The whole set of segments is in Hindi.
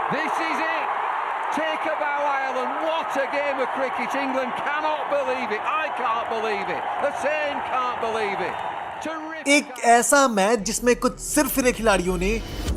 This is it. Take a bow, Ireland. What a game of cricket. England cannot believe it. I can't believe it. Hussain can't believe it. Terrific. एक ऐसा मैच जिसमें कुछ सिरफिरे खिलाड़ियों ने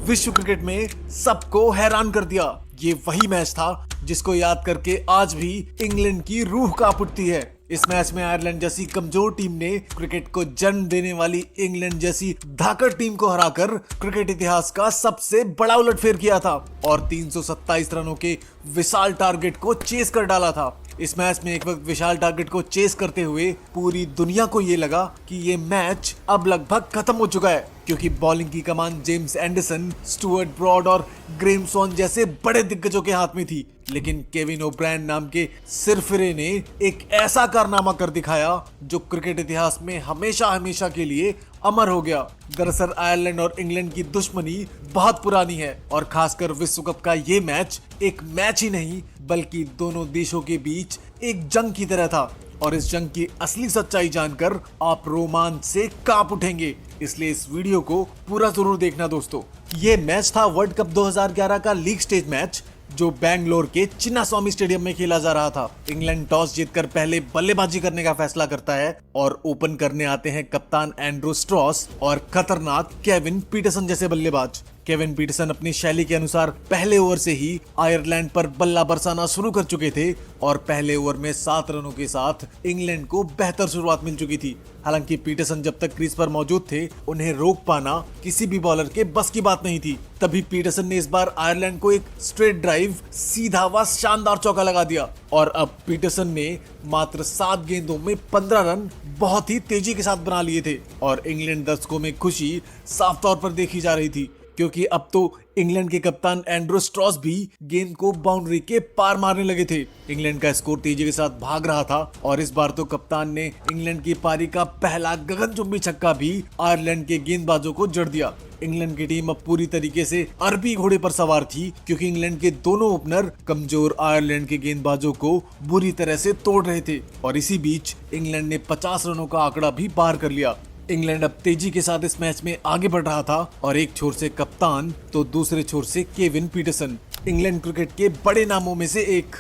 विश्व क्रिकेट में सबको हैरान कर दिया। ये वही मैच था जिसको याद करके आज भी इंग्लैंड की रूह कांप उठती है। इस मैच में आयरलैंड जैसी कमजोर टीम ने क्रिकेट को जन्म देने वाली इंग्लैंड जैसी धाकड़ टीम को हराकर क्रिकेट इतिहास का सबसे बड़ा उलटफेर किया था और 327 रनों के विशाल टारगेट को चेस कर डाला था। इस मैच में एक वक्त विशाल टारगेट को चेस करते हुए पूरी दुनिया को ये लगा कि ये मैच अब लगभग खत्म हो चुका है, क्योंकि बॉलिंग की कमान जेम्स एंडरसन, स्टुअर्ट ब्रॉड और ग्रेम स्वॉन जैसे बड़े दिग्गजों के हाथ में थी। लेकिन केविन ओब्रायन नाम के सिरफिरे ने एक ऐसा कारनामा कर दिखाया जो क्रिकेट इतिहास में हमेशा हमेशा के लिए अमर हो गया। दरअसल आयरलैंड और इंग्लैंड की दुश्मनी बहुत पुरानी है और खासकर विश्व कप का ये मैच एक मैच ही नहीं बल्कि दोनों देशों के बीच एक जंग की तरह था। और इस जंग की असली सच्चाई जानकर आप रोमांच से कांप उठेंगे, इसलिए इस वीडियो को पूरा जरूर देखना दोस्तों। ये मैच था वर्ल्ड कप 2011 का लीग स्टेज मैच जो बेंगलोर के चिन्नास्वामी स्टेडियम में खेला जा रहा था। इंग्लैंड टॉस जीतकर पहले बल्लेबाजी करने का फैसला करता है और ओपन करने आते हैं कप्तान एंड्रू स्ट्रॉस और खतरनाक केविन पीटरसन जैसे बल्लेबाज। केविन पीटरसन अपनी शैली के अनुसार पहले ओवर से ही आयरलैंड पर बल्ला बरसाना शुरू कर चुके थे और पहले ओवर में 7 रनों के साथ इंग्लैंड को बेहतर शुरुआत मिल चुकी थी। हालांकि पीटरसन जब तक क्रीज पर मौजूद थे उन्हें रोक पाना किसी भी बॉलर के बस की बात नहीं थी। तभी पीटरसन ने इस बार आयरलैंड को एक स्ट्रेट ड्राइव सीधा व शानदार चौका लगा दिया और अब पीटरसन ने मात्र 7 गेंदों में 15 रन बहुत ही तेजी के साथ बना लिए थे और इंग्लैंड दर्शकों में खुशी साफ तौर पर देखी जा रही थी, क्योंकि अब तो इंग्लैंड के कप्तान एंड्रू स्ट्रॉस भी गेंद को बाउंड्री के पार मारने लगे थे। इंग्लैंड का स्कोर तेजी के साथ भाग रहा था और इस बार तो कप्तान ने इंग्लैंड की पारी का पहला गगनचुंबी छक्का भी आयरलैंड के गेंदबाजों को जड़ दिया। इंग्लैंड की टीम अब पूरी तरीके से अरबी घोड़े पर सवार थी, क्योंकि इंग्लैंड के दोनों ओपनर कमजोर आयरलैंड के गेंदबाजों को बुरी तरह से तोड़ रहे थे और इसी बीच इंग्लैंड ने 50 रनों का आंकड़ा भी पार कर लिया। इंग्लैंड अब तेजी के साथ इस मैच में आगे बढ़ रहा था और एक छोर से कप्तान तो दूसरे छोर से केविन पीटरसन, इंग्लैंड क्रिकेट के बड़े नामों में से एक।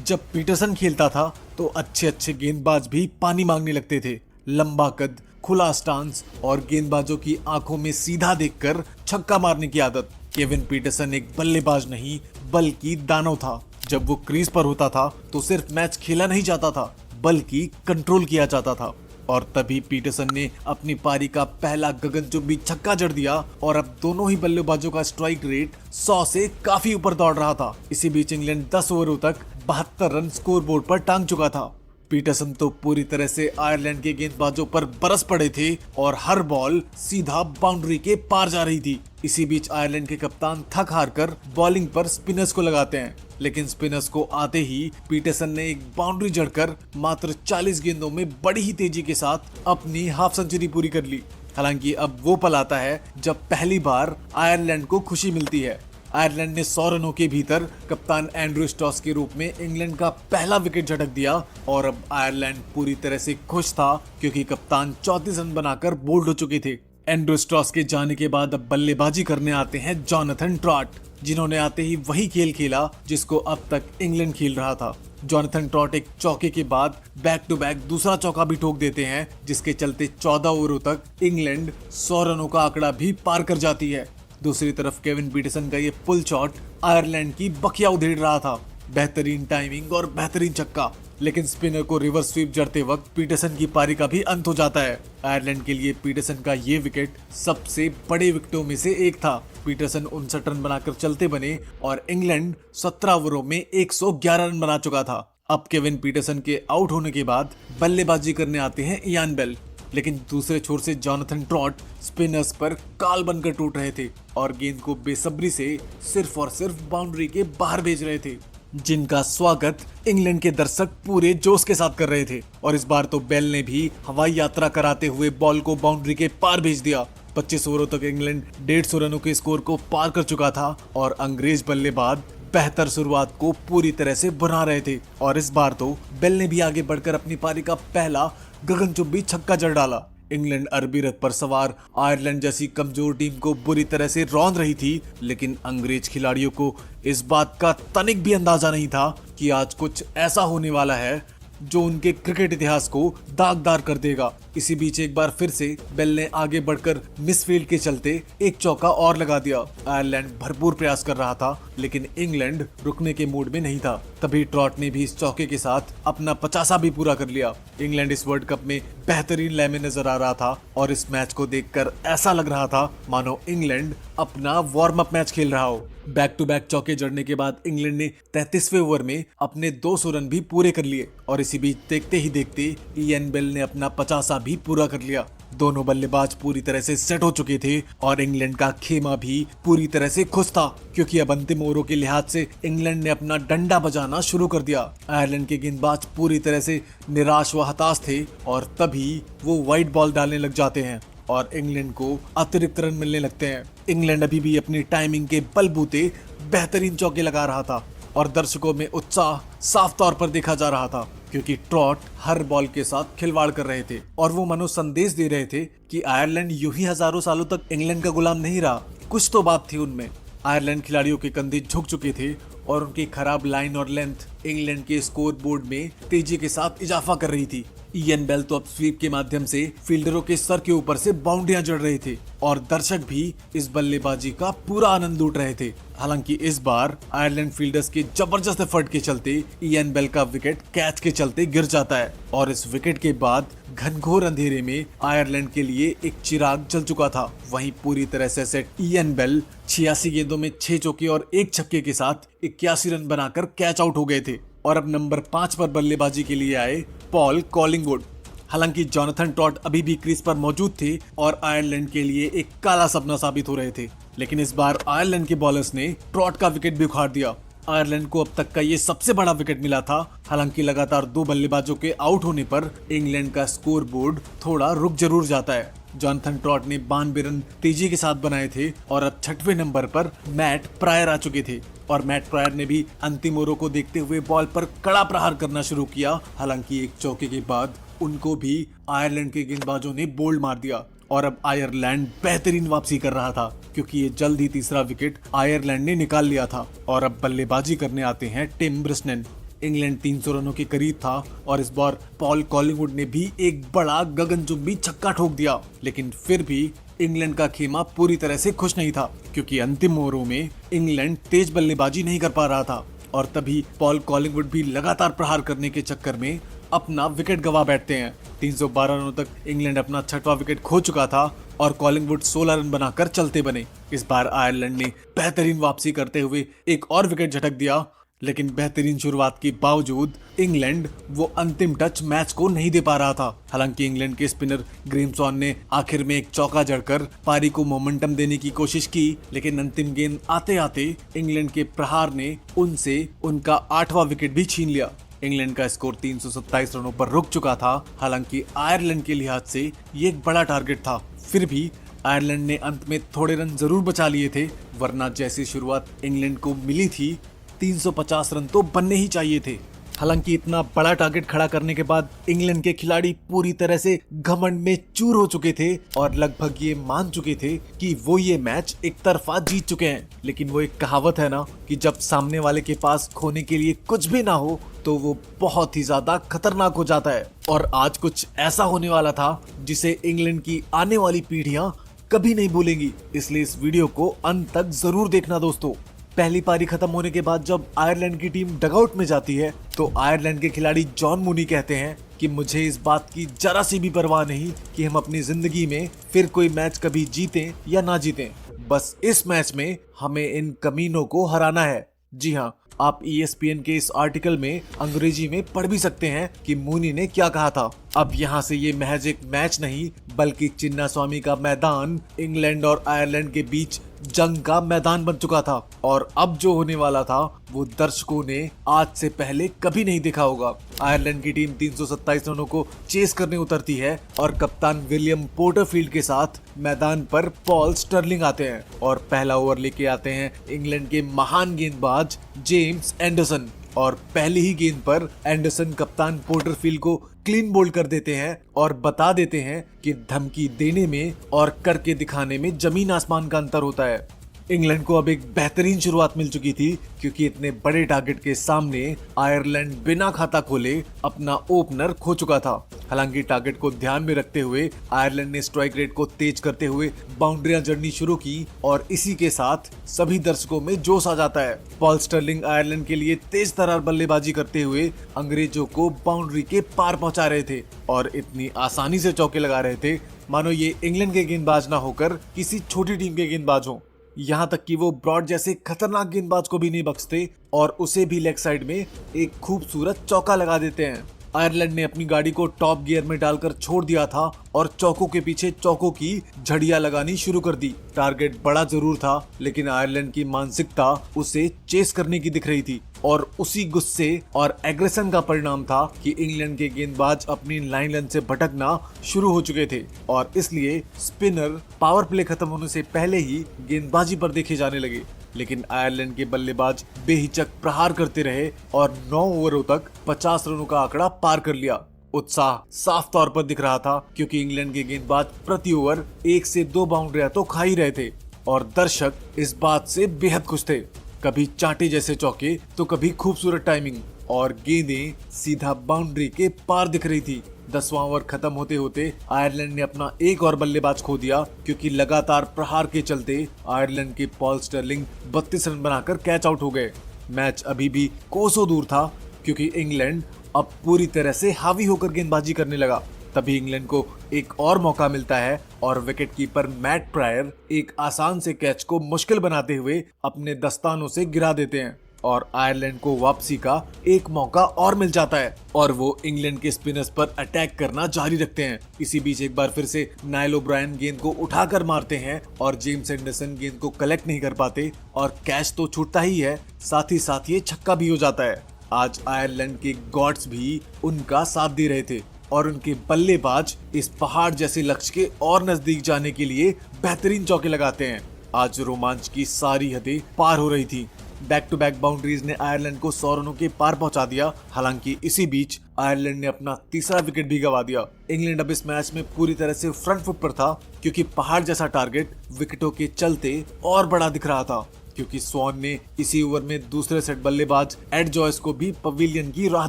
जब पीटरसन खेलता था तो अच्छे अच्छे गेंदबाज भी पानी मांगने लगते थे। लंबा कद, खुला स्टांस और गेंदबाजों की आंखों में सीधा देखकर छक्का मारने की आदत। केविन पीटरसन एक बल्लेबाज नहीं बल्कि दानव था। जब वो क्रीज पर होता था तो सिर्फ मैच खेला नहीं जाता था बल्कि कंट्रोल किया जाता था और तभी पीटरसन ने अपनी पारी का पहला गगनचुंबी छक्का जड़ दिया और अब दोनों ही बल्लेबाजों का स्ट्राइक रेट 100 से काफी ऊपर दौड़ रहा था। इसी बीच इंग्लैंड 10 ओवरों तक 72 रन स्कोर बोर्ड पर टांग चुका था। पीटरसन तो पूरी तरह से आयरलैंड के गेंदबाजों पर बरस पड़े थे और हर बॉल सीधा बाउंड्री के पार जा रही थी। इसी बीच आयरलैंड के कप्तान थक हार कर बॉलिंग पर स्पिनर्स को लगाते हैं, लेकिन स्पिनर्स को आते ही पीटरसन ने एक बाउंड्री जड़कर मात्र 40 गेंदों में बड़ी ही तेजी के साथ अपनी हाफ सेंचुरी पूरी कर ली। हालांकि अब वो पल आता है जब पहली बार आयरलैंड को खुशी मिलती है। आयरलैंड ने 100 रनों के भीतर कप्तान एंड्रू स्टॉस के रूप में इंग्लैंड का पहला विकेट झटक दिया और अब आयरलैंड पूरी तरह से खुश था, क्योंकि कप्तान 34 रन बनाकर बोल्ड हो चुके थे। एंड्रू स्टॉस के जाने के बाद अब बल्लेबाजी करने आते हैं जोनाथन ट्रॉट, जिन्होंने आते ही वही खेल खेला जिसको अब तक इंग्लैंड खेल रहा था। जोनाथन ट्रॉट एक चौके के बाद बैक टू बैक दूसरा चौका भी ठोक देते हैं, जिसके चलते 14 ओवरों तक इंग्लैंड 100 रनों का आंकड़ा भी पार कर जाती है। दूसरी तरफ केविन पीटरसन का ये पुल शॉट आयरलैंड की बखिया उधेड़ रहा था। बेहतरीन टाइमिंग और बेहतरीन छक्का, लेकिन स्पिनर को रिवर्स स्वीप जड़ते वक्त पीटरसन की पारी का भी अंत हो जाता है। आयरलैंड के लिए पीटरसन का ये विकेट सबसे बड़े विकेटों में से एक था। पीटरसन 59 रन बनाकर चलते बने और इंग्लैंड 17 ओवरों में 111 रन बना चुका था। अब केविन पीटरसन के आउट होने के बाद बल्लेबाजी करने आते हैं इयान बेल, लेकिन दूसरे छोर से जोनाथन ट्रॉट स्पिनर्स पर काल बनकर टूट रहे थे और गेंद को बेसब्री से सिर्फ और सिर्फ बाउंड्री के बाहर भेज रहे थे, जिनका स्वागत इंग्लैंड के दर्शक पूरे जोश के साथ कर रहे थे। और इस बार तो बेल ने भी हवाई यात्रा कराते हुए बॉल को बाउंड्री के पार भेज दिया। 25 ओवरों तक इंग्लैंड 150 रनों के स्कोर को पार कर चुका था और अंग्रेज बल्लेबाज बेहतर शुरुआत को पूरी तरह से बना रहे थे और इस बार तो बेल ने भी आगे बढ़कर अपनी पारी का पहला गगनचुंबी छक्का जड़ डाला। इंग्लैंड अरबी रथ पर सवार आयरलैंड जैसी कमजोर टीम को बुरी तरह से रौंद रही थी, लेकिन अंग्रेज खिलाड़ियों को इस बात का तनिक भी अंदाजा नहीं था कि आज कुछ ऐसा होने वाला है जो उनके क्रिकेट इतिहास को दागदार कर देगा। इसी बीच एक बार फिर से बेल ने आगे बढ़कर मिसफील्ड के चलते एक चौका और लगा दिया। आयरलैंड भरपूर प्रयास कर रहा था, लेकिन इंग्लैंड रुकने के मूड में नहीं था। तभी ट्रॉट ने भी इस चौके के साथ अपना 50 भी पूरा कर लिया। इंग्लैंड इस वर्ल्ड कप में बेहतरीन लय में नजर आ रहा था और इस मैच को देखकर ऐसा लग रहा था मानो इंग्लैंड अपना वार्म अप मैच खेल रहा हो। बैक टू बैक चौके जड़ने के बाद इंग्लैंड ने 33वें ओवर में अपने 200 रन भी पूरे कर लिए और इसी बीच देखते ही देखते इयन बेल ने अपना 50 भी पूरा कर लिया। दोनों बल्लेबाज पूरी तरह से सेट हो चुके थे और इंग्लैंड का खेमा भी पूरी तरह से खुश था, क्योंकि अब अंतिम ओवरों के लिहाज से इंग्लैंड ने अपना डंडा बजाना शुरू कर दिया। आयरलैंड के गेंदबाज पूरी तरह से निराश व हताश थे और तभी वो वाइड बॉल डालने लग जाते हैं और इंग्लैंड को अतिरिक्त रन मिलने लगते हैं। इंग्लैंड अभी भी अपनी टाइमिंग के बलबूते बेहतरीन चौके लगा रहा था और दर्शकों में उत्साह साफ तौर पर देखा जा रहा था, क्योंकि ट्रॉट हर बॉल के साथ खिलवाड़ कर रहे थे और वो मनो संदेश दे रहे थे कि आयरलैंड यूं ही हजारों सालों तक इंग्लैंड का गुलाम नहीं रहा। कुछ तो बात थी उनमें। आयरलैंड खिलाड़ियों के कंधे झुक चुके थे और उनकी खराब लाइन और लेंथ इंग्लैंड के स्कोर बोर्ड में तेजी के साथ इजाफा कर रही थी। इयन बेल तो अब स्वीप के माध्यम से फील्डरों के सर के ऊपर से बाउंड्रियां जड़ रहे थे और दर्शक भी इस बल्लेबाजी का पूरा आनंद लूट रहे थे। हालांकि इस बार आयरलैंड फील्डर्स के जबरदस्त एफर्ट के चलते इयन बेल का विकेट कैच के चलते गिर जाता है और इस विकेट के बाद घनघोर अंधेरे में आयरलैंड के लिए एक चिराग जल चुका था। वहीं पूरी तरह से सेट इयन बेल 86 गेंदों में 6 चौके और 1 छक्के के साथ 81 रन बनाकर कैच आउट हो गए थे और अब नंबर 5 पर बल्लेबाजी के लिए आए पॉल कॉलिंगवुड। हालांकि जोनाथन ट्रॉट अभी भी क्रीज पर मौजूद थे और आयरलैंड के लिए एक काला सपना साबित हो रहे थे, लेकिन इस बार आयरलैंड के बॉलर्स ने ट्रॉट का विकेट भी उखाड़ दिया। आयरलैंड को अब तक का ये सबसे बड़ा विकेट मिला था। हालांकि लगातार 2 बल्लेबाजों के आउट होने पर इंग्लैंड का स्कोर बोर्ड थोड़ा रुक जरूर जाता है। जोनाथन ट्रॉट ने 92 रन तेजी के साथ बनाए थे और अब 6वें नंबर पर मैट प्रायर आ चुके थे और मैट प्रायर ने भी अंतिम ओवरों को देखते हुए बॉल पर कड़ा प्रहार करना शुरू किया। हालांकि एक चौके के बाद उनको भी आयरलैंड के गेंदबाजों ने बोल्ड मार दिया और अब आयरलैंड बेहतरीन वापसी कर रहा था, क्योंकि ये जल्द ही तीसरा विकेट आयरलैंड ने निकाल लिया था और अब बल्लेबाजी करने आते हैं टिम ब्रिस्नेन। इंग्लैंड 300 रनों के करीब था और इस बार पॉल कॉलिंगवुड ने भी एक बड़ा गगनचुंबी छक्का ठोक दिया, लेकिन फिर भी इंग्लैंड का खेमा पूरी तरह से खुश नहीं था, क्योंकि अंतिम ओवरों में इंग्लैंड तेज बल्लेबाजी नहीं कर पा रहा था और तभी पॉल कॉलिंगवुड भी लगातार प्रहार करने के चक्कर में अपना विकेट गवा बैठते हैं। 312 रनों तक इंग्लैंड अपना 6वां विकेट खो चुका था और कॉलिंगवुड 16 रन बनाकर चलते बने। इस बार आयरलैंड ने बेहतरीन वापसी करते हुए एक और विकेट झटक दिया, लेकिन बेहतरीन शुरुआत के बावजूद इंग्लैंड वो अंतिम टच मैच को नहीं दे पा रहा था। हालांकि इंग्लैंड के स्पिनर ग्रेम सॉन ने आखिर में एक चौका जड़कर पारी को मोमेंटम देने की कोशिश की, लेकिन अंतिम गेंद आते आते इंग्लैंड के प्रहार ने उनसे उनका 8वां विकेट भी छीन लिया। इंग्लैंड का स्कोर 327 रनों पर रुक चुका था। हालांकि आयरलैंड के लिहाज से ये एक बड़ा टारगेट था, फिर भी आयरलैंड ने अंत में थोड़े रन जरूर बचा लिए थे, वरना जैसी शुरुआत इंग्लैंड को मिली थी 350 रन तो बनने ही चाहिए थे। हालांकि इतना बड़ा टारगेट खड़ा करने के बाद इंग्लैंड के खिलाड़ी पूरी तरह से घमंड में चूर हो चुके थे और लगभग ये मान चुके थे कि वो ये मैच एक तरफा जीत चुके हैं। लेकिन वो एक कहावत है ना कि जब सामने वाले के पास खोने के लिए कुछ भी ना हो तो वो बहुत ही ज्यादा खतरनाक हो जाता है। और आज कुछ ऐसा होने वाला था जिसे इंग्लैंड की आने वाली पीढ़ियां कभी नहीं भूलेंगी, इसलिए इस वीडियो को अंत तक जरूर देखना दोस्तों। पहली पारी खत्म होने के बाद जब आयरलैंड की टीम डगआउट में जाती है तो आयरलैंड के खिलाड़ी जॉन मूनी कहते हैं कि मुझे इस बात की जरा सी भी परवाह नहीं कि हम अपनी जिंदगी में फिर कोई मैच कभी जीतें या ना जीतें, बस इस मैच में हमें इन कमीनों को हराना है। जी हाँ, आप ESPN के इस आर्टिकल में अंग्रेजी में पढ़ भी सकते हैं कि मूनी ने क्या कहा था। अब यहाँ से ये महज एक मैच नहीं बल्कि चिन्नास्वामी का मैदान इंग्लैंड और आयरलैंड के बीच जंग का मैदान बन चुका था और अब जो होने वाला था वो दर्शकों ने आज से पहले कभी नहीं देखा होगा। आयरलैंड की टीम 327 रनों को चेस करने उतरती है और कप्तान विलियम पोर्टरफील्ड के साथ मैदान पर पॉल स्टर्लिंग आते हैं और पहला ओवर लेके आते हैं इंग्लैंड के महान गेंदबाज जेम्स एंडरसन। और पहली ही गेंद पर एंडरसन कप्तान पोर्टरफील्ड को क्लीन बोल्ड कर देते हैं और बता देते हैं कि धमकी देने में और करके दिखाने में जमीन आसमान का अंतर होता है। इंग्लैंड को अब एक बेहतरीन शुरुआत मिल चुकी थी क्योंकि इतने बड़े टारगेट के सामने आयरलैंड बिना खाता खोले अपना ओपनर खो चुका था। हालांकि टारगेट को ध्यान में रखते हुए आयरलैंड ने स्ट्राइक रेट को तेज करते हुए बाउंड्रियां जड़नी शुरू की और इसी के साथ सभी दर्शकों में जोश आ जाता है। पॉल स्टर्लिंग आयरलैंड के लिए तेज तर्रार बल्लेबाजी करते हुए अंग्रेजों को बाउंड्री के पार पहुंचा रहे थे और इतनी आसानी से चौके लगा रहे थे मानो ये इंग्लैंड के गेंदबाज ना होकर किसी छोटी टीम के गेंदबाज हों। यहाँ तक कि वो ब्रॉड जैसे खतरनाक गेंदबाज को भी नहीं बख्शते और उसे भी लेग साइड में एक खूबसूरत चौका लगा देते हैं। आयरलैंड ने अपनी गाड़ी को टॉप गियर में डालकर छोड़ दिया था और चौकों के पीछे चौकों की झड़ियां लगानी शुरू कर दी। टारगेट बड़ा जरूर था लेकिन आयरलैंड की मानसिकता उसे चेस करने की दिख रही थी और उसी गुस्से और एग्रेशन का परिणाम था कि इंग्लैंड के गेंदबाज अपनी लाइन लेंथ से भटकना शुरू हो चुके थे और इसलिए स्पिनर पावर प्ले खत्म होने से पहले ही गेंदबाजी पर देखे जाने लगे। लेकिन आयरलैंड के बल्लेबाज बेहिचक प्रहार करते रहे और 9 ओवरों तक 50 रनों का आंकड़ा पार कर लिया। उत्साह साफ तौर पर दिख रहा था क्योंकि इंग्लैंड के गेंदबाज प्रति ओवर 1 से 2 बाउंड्रियां तो खा ही रहे थे और दर्शक इस बात से बेहद खुश थे। कभी चांटे जैसे चौके तो कभी खूबसूरत टाइमिंग और गेंदें सीधा बाउंड्री के पार दिख रही थी। 10वां ओवर खत्म होते होते आयरलैंड ने अपना एक और बल्लेबाज खो दिया क्योंकि लगातार प्रहार के चलते आयरलैंड के पॉल स्टर्लिंग 32 रन बनाकर कैच आउट हो गए। मैच अभी भी कोसों दूर था क्योंकि इंग्लैंड अब पूरी तरह से हावी होकर गेंदबाजी करने लगा। तभी इंग्लैंड को एक और मौका मिलता है और विकेट कीपर मैट प्रायर एक आसान से कैच को मुश्किल बनाते हुए अपने दस्तानों से गिरा देते हैं और आयरलैंड को वापसी का एक मौका और मिल जाता है और वो इंग्लैंड के स्पिनर्स पर अटैक करना जारी रखते हैं। इसी बीच एक बार फिर से नाइल ओब्रायन गेंद को उठाकर मारते हैं और जेम्स एंडरसन गेंद को कलेक्ट नहीं कर पाते और कैच तो छूटता ही है, साथ ही साथ ये छक्का भी हो जाता है। आज आयरलैंड के गॉड्स भी उनका साथ दे रहे थे और उनके बल्लेबाज इस पहाड़ जैसे लक्ष्य के और नजदीक जाने के लिए बेहतरीन चौके लगाते हैं। आज रोमांच की सारी हदें पार हो रही थी। बैक टू बैक बाउंड्रीज ने आयरलैंड को 100 रनों के पार पहुंचा दिया। हालांकि इसी बीच आयरलैंड ने अपना तीसरा विकेट भी गंवा दिया। इंग्लैंड अब इस मैच में पूरी तरह से फ्रंट फुट पर था क्योंकि पहाड़ जैसा टारगेट विकेटों के चलते और बड़ा दिख रहा था क्योंकि स्वॉन ने इसी ओवर में दूसरे सेट बल्लेबाज एड जॉयस को भी पवेलियन की राह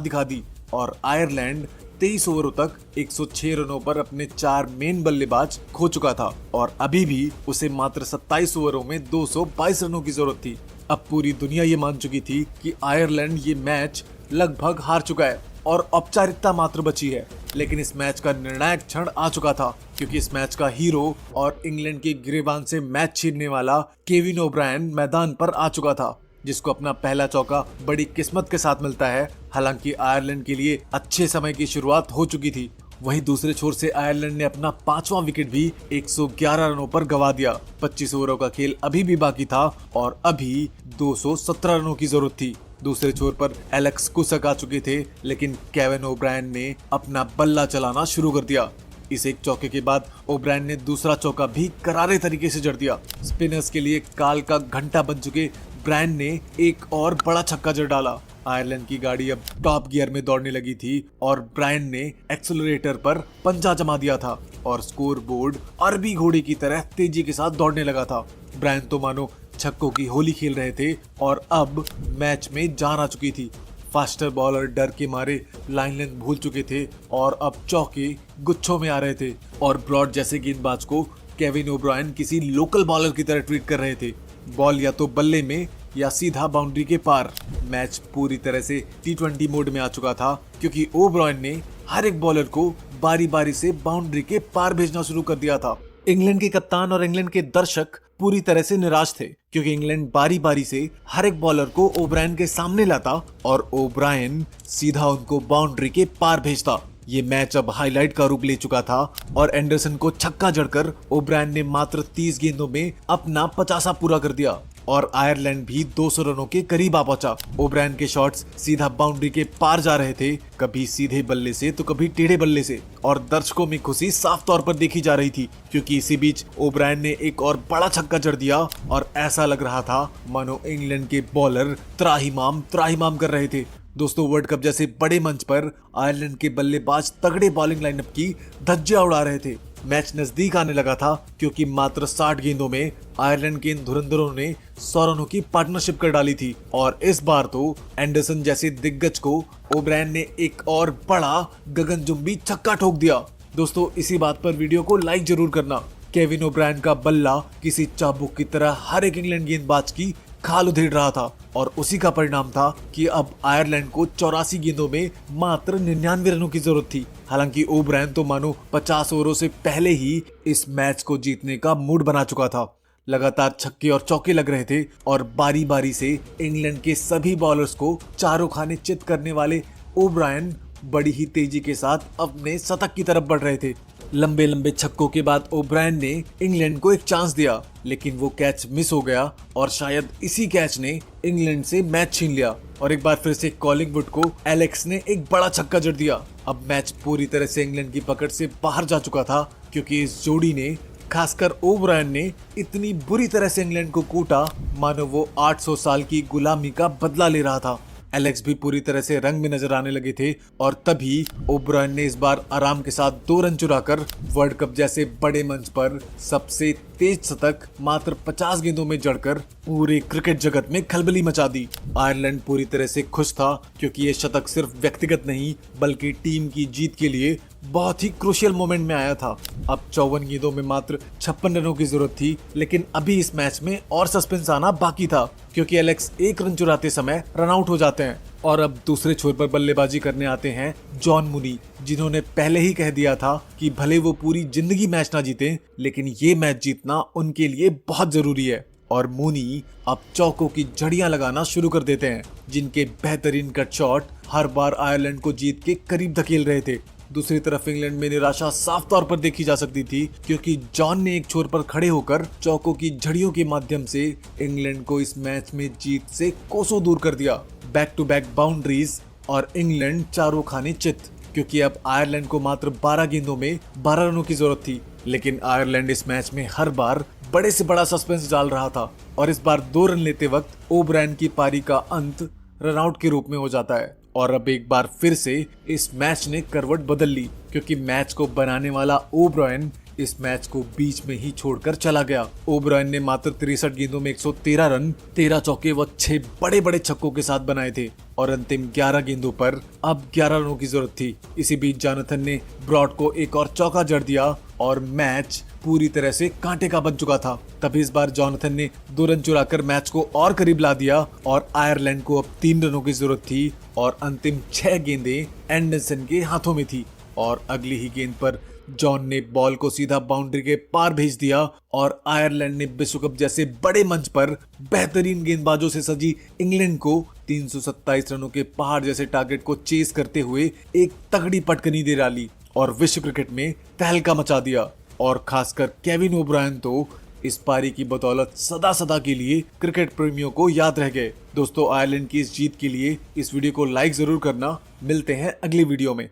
दिखा दी और आयरलैंड 23 ओवरों तक 106 रनों पर अपने 4 मेन बल्लेबाज खो चुका था और अभी भी उसे मात्र 27 ओवरों में 222 रनों की जरूरत थी। अब पूरी दुनिया ये मान चुकी थी कि आयरलैंड ये मैच लगभग हार चुका है और औपचारिकता मात्र बची है। लेकिन इस मैच का निर्णायक क्षण आ चुका था क्योंकि इस मैच का हीरो और इंग्लैंड के गिरेबान से मैच छीनने वाला केविन ओब्रायन मैदान पर आ चुका था, जिसको अपना पहला चौका बड़ी किस्मत के साथ मिलता है। हालांकि आयरलैंड के लिए अच्छे समय की शुरुआत हो चुकी थी। वहीं दूसरे छोर से आयरलैंड ने अपना 5वां विकेट भी 111 रनों पर गंवा दिया। 25 ओवरों का खेल अभी भी बाकी था और अभी 217 रनों की जरूरत थी। दूसरे छोर पर एलेक्स कुसक आ चुके थे लेकिन केविन ओब्रायन ने अपना बल्ला चलाना शुरू कर दिया। इस एक चौके के बाद ओब्रायन ने दूसरा चौका भी करारे तरीके से जड़ दिया। स्पिनर्स के लिए काल का घंटा बन चुके ब्रायन ने एक और बड़ा छक्का जड़ डाला। आयरलैंड की गाड़ी अब टॉप गियर में दौड़ने लगी थी और ब्रायन ने एक्सेलरेटर पर पंजा जमा दिया था और स्कोर बोर्ड अरबी घोड़े की तरह तेजी के साथ दौड़ने लगा था। ब्रायन तो मानो छक्कों की होली खेल रहे थे और अब मैच में जान आ चुकी थी। फास्टर बॉलर डर के मारे लाइन लेंथ भूल चुके थे और अब चौके गुच्छों में आ रहे थे और ब्रॉड जैसे गेंदबाज को केविन ओब्रायन किसी लोकल बॉलर की तरह ट्रीट कर रहे थे। बॉल या तो बल्ले में या सीधा बाउंड्री के पार। मैच पूरी तरह से T20 मोड में आ चुका था क्योंकि ओब्रायन ने हर एक बॉलर को बारी बारी से बाउंड्री के पार भेजना शुरू कर दिया था। इंग्लैंड के कप्तान और इंग्लैंड के दर्शक पूरी तरह से निराश थे क्योंकि इंग्लैंड बारी बारी से हर एक बॉलर को ओब्रायन के सामने लाता और ओब्रायन सीधा उनको बाउंड्री के पार भेजता। ये मैच अब हाईलाइट का रूप ले चुका था और एंडरसन को छक्का जड़कर ओब्रायन ने मात्र 30 गेंदों में अपना 50 पूरा कर दिया। और आयरलैंड भी 200 रनों के करीब आ पहुंचा। ओब्रायन के शॉट्स सीधा बाउंड्री के पार जा रहे थे, कभी सीधे बल्ले से तो कभी टेढ़े बल्ले से, और दर्शकों में खुशी साफ तौर पर देखी जा रही थी क्योंकि इसी बीच ओब्रायन ने एक और बड़ा छक्का जड़ दिया और ऐसा लग रहा था मानो इंग्लैंड के बॉलर त्राहिमाम कर रहे थे। दोस्तों, वर्ल्ड कप जैसे बड़े मंच पर आयरलैंड के बल्लेबाज तगड़े बॉलिंग लाइनअप की धज्जियां उड़ा रहे थे। मैच नजदीक आने लगा था क्योंकि मात्र 60 गेंदों में आयरलैंड के इन धुरंधरों ने 100 रनों की पार्टनरशिप कर डाली थी और इस बार तो एंडरसन जैसे दिग्गज को ओब्रायन ने एक और बड़ा गगनचुंबी छक्का ठोक दिया। दोस्तों, इसी बात पर वीडियो को लाइक जरूर करना। केविन ओब्रायन का बल्ला किसी चाबुक की तरह हर एक इंग्लैंड गेंदबाज की खाल उधेड़ रहा था और उसी का परिणाम था कि अब आयरलैंड को 84 गेंदों में मात्र 99 रनों की जरूरत थी। हालांकि ओब्रायन तो मानो 50 ओवरों से पहले ही इस मैच को जीतने का मूड बना चुका था। लगातार छक्के और चौके लग रहे थे और बारी बारी से इंग्लैंड के सभी बॉलर्स को चारों खाने चित करने वाले ओब्रायन बड़ी ही तेजी के साथ अपने शतक की तरफ बढ़ रहे थे। लंबे लंबे छक्कों के बाद ओब्रायन ने इंग्लैंड को एक चांस दिया, लेकिन वो कैच मिस हो गया और शायद इसी कैच ने इंग्लैंड से मैच छीन लिया और एक बार फिर से कॉलिंगवुड को एलेक्स ने एक बड़ा छक्का जड़ दिया। अब मैच पूरी तरह से इंग्लैंड की पकड़ से बाहर जा चुका था क्योंकि इस जोड़ी ने, खासकर ओब्रायन ने, इतनी बुरी तरह से इंग्लैंड को कूटा मानो वो 800 साल की गुलामी का बदला ले रहा था। एलेक्स भी पूरी तरह से रंग में नजर आने लगे थे और तभी ओब्रायन ने इस बार आराम के साथ 2 रन चुराकर वर्ल्ड कप जैसे बड़े मंच पर सबसे तेज शतक मात्र 50 गेंदों में जड़कर पूरे क्रिकेट जगत में खलबली मचा दी। आयरलैंड पूरी तरह से खुश था क्योंकि ये शतक सिर्फ व्यक्तिगत नहीं बल्कि टीम की जीत के लिए बहुत ही क्रूशियल मोमेंट में आया था। अब 54 गेंदों में मात्र 56 रनों की जरूरत थी, लेकिन अभी इस मैच में और सस्पेंस आना बाकी था क्योंकि एलेक्स 1 रन चुराते समय रन आउट हो जाते हैं और अब दूसरे छोर पर बल्लेबाजी करने आते हैं जॉन मूनी, जिन्होंने पहले ही कह दिया था कि भले वो पूरी जिंदगी मैच ना जीते लेकिन ये मैच जीतना उनके लिए बहुत जरूरी है। और मूनी अब चौकों की झड़ियां लगाना शुरू कर देते हैं, जिनके बेहतरीन कट शॉट हर बार आयरलैंड को जीत के करीब धकेल रहे थे। दूसरी तरफ इंग्लैंड में निराशा साफ तौर पर देखी जा सकती थी क्योंकि जॉन ने एक छोर पर खड़े होकर चौकों की झड़ियों के माध्यम से इंग्लैंड को इस मैच में जीत से कोसों दूर कर दिया। बैक टू बैक बाउंड्रीज और इंग्लैंड चारों खाने चित, क्योंकि अब आयरलैंड को मात्र 12 गेंदों में 12 रनों की जरूरत थी। लेकिन आयरलैंड इस मैच में हर बार बड़े से बड़ा सस्पेंस डाल रहा था और इस बार 2 रन लेते वक्त ओब्रायन की पारी का अंत रनआउट के रूप में हो जाता है। और अब एक बार फिर से इस मैच ने करवट बदल ली क्योंकि मैच को बनाने वाला ओब्रायन इस मैच को बीच में ही छोड़कर चला गया। ओब्रायन ने मात्र 63 गेंदों में 113 रन, 13 चौके व 6 बड़े बड़े छक्कों के साथ बनाए थे और अंतिम 11 गेंदों पर अब 11 रनों की जरूरत थी। इसी बीच जोनाथन ने ब्रॉड को एक और चौका जड़ दिया और मैच पूरी तरह से कांटे का बन चुका था। तभी इस बार जोनाथन ने 2 रन चुराकर मैच को और करीब ला दिया और आयरलैंड को अब 3 रनों की जरूरत थी और अंतिम 6 गेंदें एंडरसन के हाथों में थी और अगली ही गेंद पर जॉन ने बॉल को सीधा बाउंड्री के पार भेज दिया और आयरलैंड ने विश्व कप जैसे बड़े मंच पर बेहतरीन गेंदबाजों से सजी इंग्लैंड को 327 रनों के पहाड़ जैसे टारगेट को चेस करते हुए एक तगड़ी पटकनी दे डाली और विश्व क्रिकेट में तहलका मचा दिया। और खासकर केविन ओब्रायन तो इस पारी की बदौलत सदा सदा के लिए क्रिकेट प्रेमियों को याद रह गए। दोस्तों, आयरलैंड की इस जीत के लिए इस वीडियो को लाइक जरूर करना। मिलते हैं अगली वीडियो में।